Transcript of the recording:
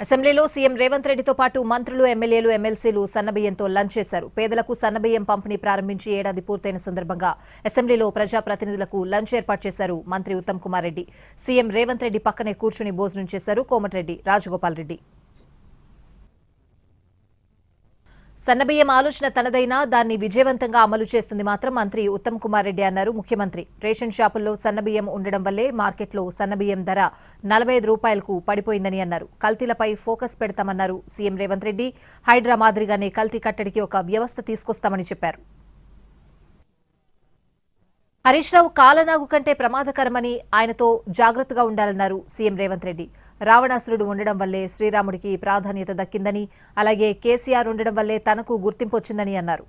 అసెంబ్లీలో సీఎం రేవంత్ రెడ్డితో పాటు మంత్రులు, ఎమ్మెల్యేలు, ఎమ్మెల్సీలు సన్నబియ్యంతో లంచ్ చేశారు. పేదలకు సన్నబియ్యం పంపిణీ ప్రారంభించి ఏడాది పూర్తయిన సందర్భంగా అసెంబ్లీలో ప్రజాప్రతినిధులకు లంచ్ ఏర్పాటు చేశారు మంత్రి ఉత్తమ్ కుమార్ రెడ్డి. సీఎం రేవంత్ రెడ్డి పక్కనే కూర్చుని భోజనం చేశారు కోమటిరెడ్డి, రాజగోపాల్ రెడ్డి. సన్నబియ్యం ఆలోచన తనదైనా దాన్ని విజయవంతంగా అమలు చేస్తుంది మాత్రం మంత్రి ఉత్తమ్ కుమార్ రెడ్డి అన్నారు. ముఖ్యమంత్రి రేషన్ షాపుల్లో సన్నబియ్యం ఉండడం వల్లే మార్కెట్లో సన్నబియ్యం ధర 45 రూపాయలకు పడిపోయిందని అన్నారు. కల్తీలపై ఫోకస్ పెడతామన్నారు సీఎం రేవంత్ రెడ్డి. హైడ్రా మాదిరిగానే కల్తీ కట్టడికి ఒక వ్యవస్థ తీసుకొస్తామని చెప్పారు. హరీష్ రావు కాలనాగు కంటే ప్రమాదకరమని, ఆయనతో జాగ్రత్తగా ఉండాలన్నారు సీఎం రేవంత్ రెడ్డి. రావణాసురుడు ఉండడం వల్లే శ్రీరాముడికి ప్రాధాన్యత దక్కిందని, అలాగే కేసీఆర్ ఉండడం వల్లే తనకు గుర్తింపు వచ్చిందని అన్నారు.